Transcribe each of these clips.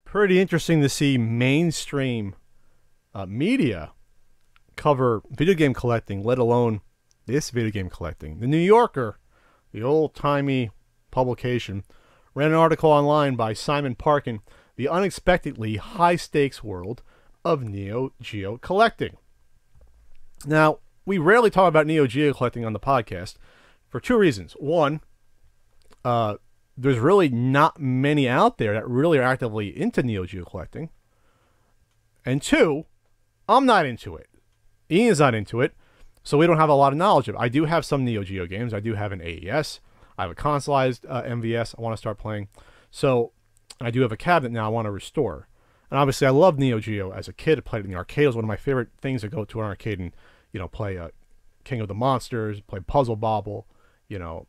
pretty interesting to see mainstream media cover video game collecting, let alone this video game collecting. The New Yorker, the old-timey publication, ran an article online by Simon Parkin, The Unexpectedly High-Stakes World of Neo Geo Collecting. Now, we rarely talk about Neo Geo collecting on the podcast for two reasons. One, there's really not many out there that really are actively into Neo Geo collecting. And two, I'm not into it. Ian's not into it, so we don't have a lot of knowledge of it. I do have some Neo Geo games. I do have an AES. I have a consoleized MVS I want to start playing. So I do have a cabinet now I want to restore. And obviously I loved Neo Geo as a kid. I played it in the arcade. It was one of my favorite things to go to an arcade and, you know, play King of the Monsters, play Puzzle Bobble, you know,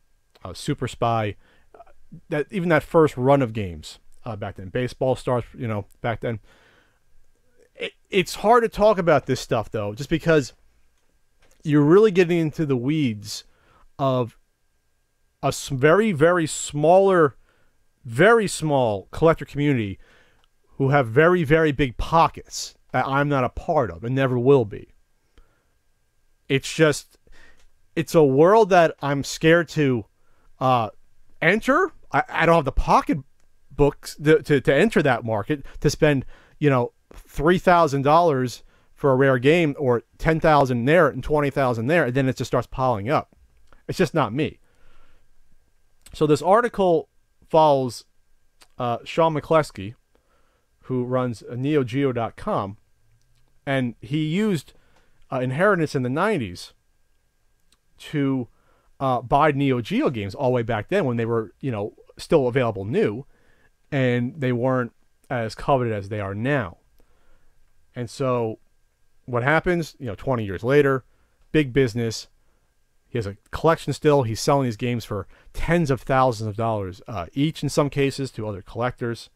Super Spy. Even that first run of games back then. Baseball Stars, you know, back then. It's hard to talk about this stuff, though, just because you're really getting into the weeds of a very, very small collector community who have very, very big pockets that I'm not a part of and never will be. It's just, it's a world that I'm scared to enter. I don't have the pocketbooks to enter that market, to spend, you know, $3,000 for a rare game, or $10,000 there and $20,000 there, and then it just starts piling up. It's just not me. So this article follows Sean McCleskey, who runs NeoGeo.com, and he used Inheritance in the 90s to buy Neo Geo games all the way back then when they were, you know, still available new, and they weren't as coveted as they are now. And so what happens, you know, 20 years later, big business. He has a collection still. He's selling these games for tens of thousands of dollars each in some cases to other collectors.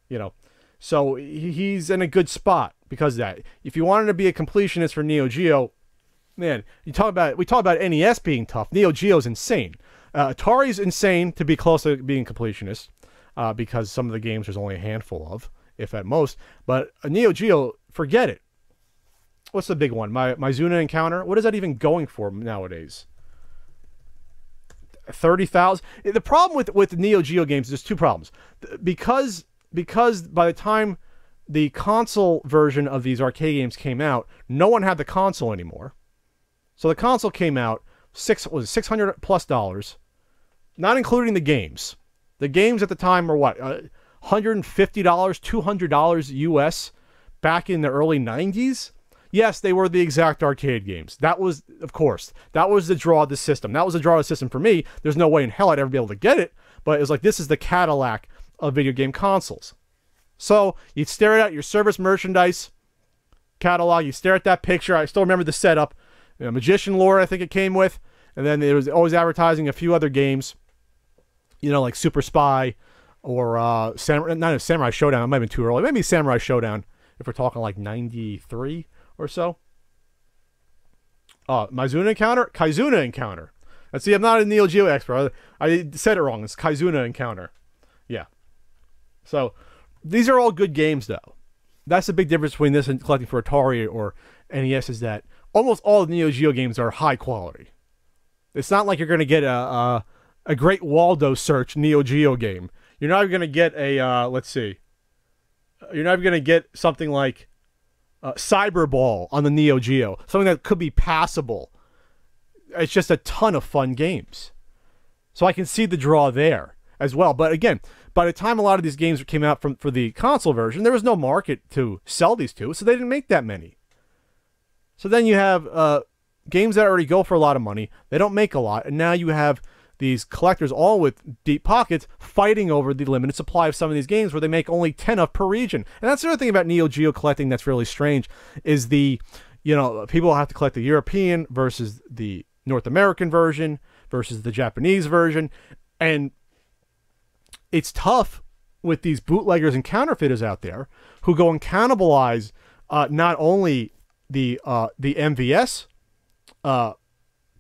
You know, so he's in a good spot because of that. If you wanted to be a completionist for Neo Geo, man, we talk about NES being tough. Neo Geo's insane. Atari's insane to be close to being completionist because some of the games there's only a handful of, if at most. But a Neo Geo, forget it. What's the big one? My Zuna Encounter? What is that even going for nowadays? 30,000? The problem with the Neo Geo games, there's two problems. Because by the time the console version of these arcade games came out, no one had the console anymore. So the console came out, $600 plus, not including the games. The games at the time were what? $150, $200 US back in the early 90s? Yes, they were the exact arcade games. That was, of course, that was the draw of the system. That was the draw of the system for me. There's no way in hell I'd ever be able to get it, but it was like, this is the Cadillac of video game consoles. So you'd stare at your service merchandise catalog, you stare at that picture. I still remember the setup. You know, Magician Lore, I think it came with, and then it was always advertising a few other games, you know, like Super Spy or not a Samurai Showdown. It might have been too early. Maybe Samurai Showdown if we're talking like 93 or so. Kaizuna Encounter. Let's see, I'm not a Neo Geo expert. I said it wrong. It's Kaizuna Encounter. Yeah. So these are all good games, though. That's the big difference between this and collecting for Atari or NES, is that almost all the Neo Geo games are high quality. It's not like you're going to get a Great Waldo Search Neo Geo game. You're not going to get a, let's see. You're not going to get something like Cyberball on the Neo Geo. Something that could be passable. It's just a ton of fun games. So I can see the draw there as well. But again, by the time a lot of these games came out for the console version, there was no market to sell these to, so they didn't make that many. So then you have games that already go for a lot of money. They don't make a lot, and now you have these collectors, all with deep pockets, fighting over the limited supply of some of these games where they make only 10 of per region. And that's the other thing about Neo Geo collecting that's really strange, is the, you know, people have to collect the European versus the North American version versus the Japanese version. And it's tough with these bootleggers and counterfeiters out there who go and cannibalize not only the MVS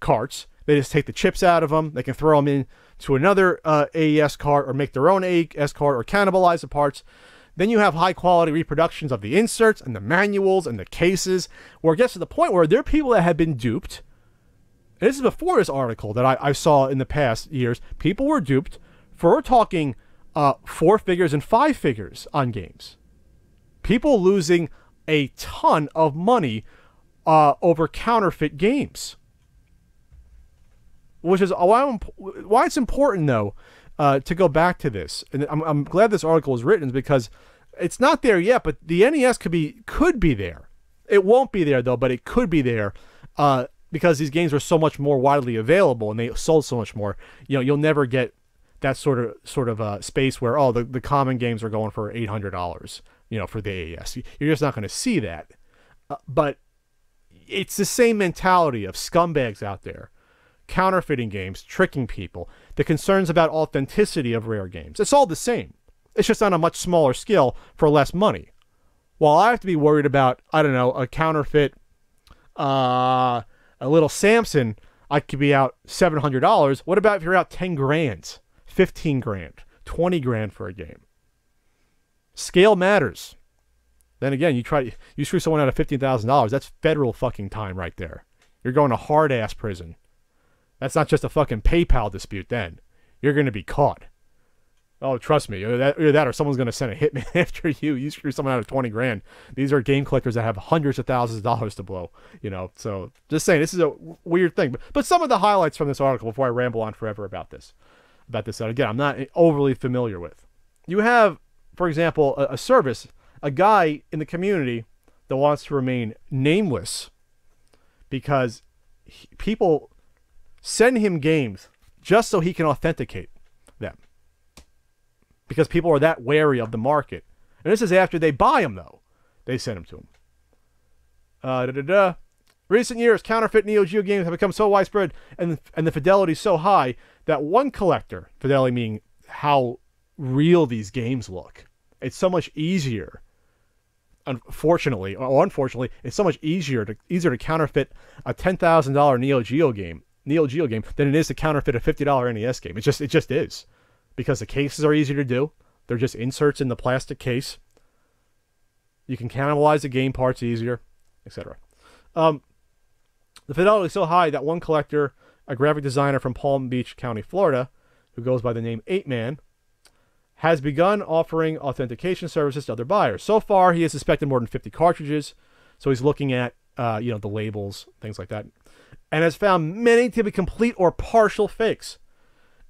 carts. They just take the chips out of them. They can throw them into another AES cart or make their own AES cart or cannibalize the parts. Then you have high quality reproductions of the inserts and the manuals and the cases, where it gets to the point where there are people that have been duped. And this is before this article that I saw in the past years. People were duped for, we're talking 4 figures and 5 figures on games. People losing a ton of money over counterfeit games. Which is why it's important, though, to go back to this. And I'm glad this article was written, because it's not there yet, but the NES could be there. It won't be there, though, but it could be there because these games are so much more widely available and they sold so much more. You know, you'll never get that sort of space where, oh, the common games are going for $800, you know, for the AES. You're just not going to see that. But it's the same mentality of scumbags out there, counterfeiting games, tricking people, the concerns about authenticity of rare games. It's all the same. It's just on a much smaller scale for less money. While I have to be worried about, I don't know, a counterfeit, a little Samson, I could be out $700. What about if you're out 10 grand, 15 grand, 20 grand for a game? Scale matters. Then again, you screw someone out of $15,000, that's federal fucking time right there. You're going to hard ass prison. That's not just a fucking PayPal dispute then. You're going to be caught. Oh, trust me. Either that or someone's going to send a hitman after you. You screw someone out of 20 grand. These are game collectors that have hundreds of thousands of dollars to blow. You know, so just saying, this is a weird thing. But some of the highlights from this article, before I ramble on forever about this that, again, I'm not overly familiar with. You have, for example, a service, a guy in the community that wants to remain nameless because people send him games just so he can authenticate them. Because people are that wary of the market. And this is after they buy them, though. They send them to him. Recent years, counterfeit NEO GEO games have become so widespread and the fidelity so high that one collector, fidelity meaning how real these games look, it's so much easier, unfortunately, or unfortunately, it's so much easier to counterfeit a $10,000 NEO GEO game than it is to counterfeit a $50 NES game. It just is. Because the cases are easy to do. They're just inserts in the plastic case. You can cannibalize the game parts easier, etc. The fidelity is so high that one collector, a graphic designer from Palm Beach County, Florida, who goes by the name 8Man, has begun offering authentication services to other buyers. So far, he has suspected more than 50 cartridges. So he's looking at the labels, things like that, and has found many to be complete or partial fakes.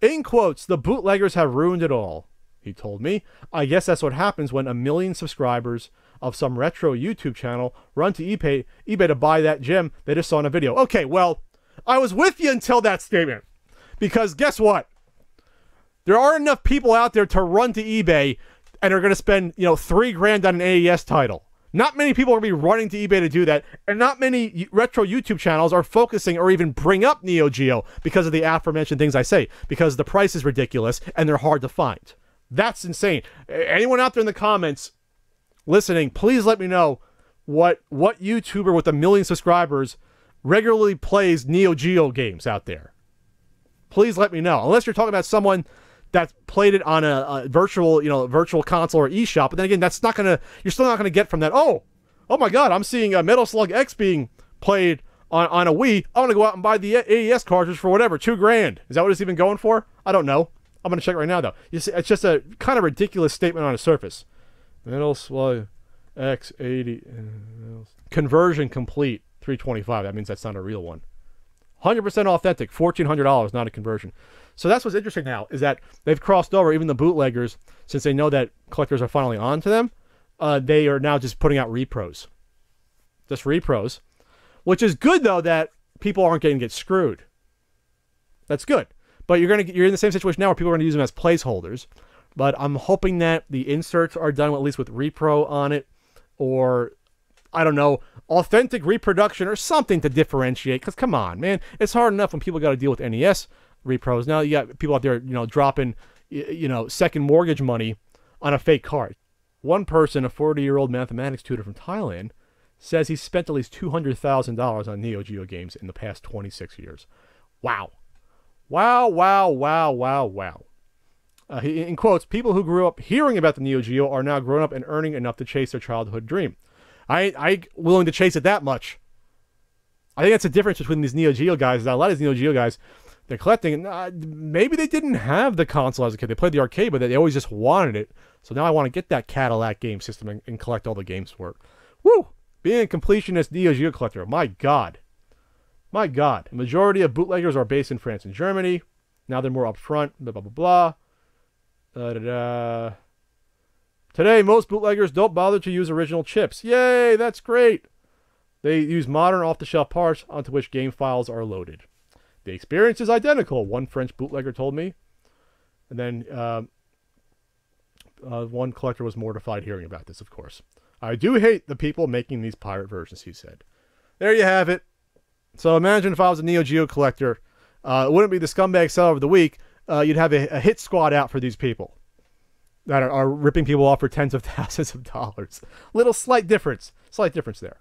In quotes, the bootleggers have ruined it all, he told me. I guess that's what happens when 1 million subscribers of some retro YouTube channel run to eBay to buy that gem they just saw in a video. Okay, well, I was with you until that statement. Because guess what? There aren't enough people out there to run to eBay and are going to spend, $3 grand on an AES title. Not many people are going to be running to eBay to do that, and not many retro YouTube channels are focusing or even bring up NEO GEO because of the aforementioned things I say, because the price is ridiculous and they're hard to find. That's insane. Anyone out there in the comments listening, please let me know what YouTuber with 1 million subscribers regularly plays NEO GEO games out there. Please let me know. Unless you're talking about someone that played it on a virtual console or eShop, but then again, you're still not gonna get from that. Oh my God, I'm seeing Metal Slug X being played on a Wii. I'm gonna go out and buy the AES cartridge for whatever, $2 grand. Is that what it's even going for? I don't know. I'm gonna check right now though. You see, it's just a kind of ridiculous statement on the surface. Metal Slug X 80 conversion complete 325. That means that's not a real one. 100% authentic, $1,400, not a conversion. So that's what's interesting now, is that they've crossed over, even the bootleggers, since they know that collectors are finally on to them, they are now just putting out repros. Just repros. Which is good, though, that people aren't going to get screwed. That's good. But you're in the same situation now where people are going to use them as placeholders. But I'm hoping that the inserts are done at least with repro on it, or, I don't know, authentic reproduction or something to differentiate. Because, come on, man. It's hard enough when people got to deal with NES repros. Now you got people out there, dropping, second mortgage money on a fake card. One person, a 40-year-old mathematics tutor from Thailand, says he spent at least $200,000 on NEO GEO games in the past 26 years. Wow. Wow, wow, wow, wow, wow. In quotes, people who grew up hearing about the Neo Geo are now grown up and earning enough to chase their childhood dream. I willing to chase it that much. I think that's the difference between these Neo Geo guys. A lot of these Neo Geo guys, they're collecting. Maybe they didn't have the console as a kid. They played the arcade, but they always just wanted it. So now I want to get that Cadillac game system and collect all the games for it. Woo! Being a completionist Neo Geo collector. My God. My God. The majority of bootleggers are based in France and Germany. Now they're more upfront. Blah, blah, blah, blah. Today, most bootleggers don't bother to use original chips. Yay, that's great. They use modern off-the-shelf parts onto which game files are loaded. The experience is identical, one French bootlegger told me. And then one collector was mortified hearing about this, of course. I do hate the people making these pirate versions, he said. There you have it. So imagine if I was a Neo Geo collector. It wouldn't be the scumbag seller of the week. You'd have a hit squad out for these people that are ripping people off for tens of thousands of dollars. Slight difference there.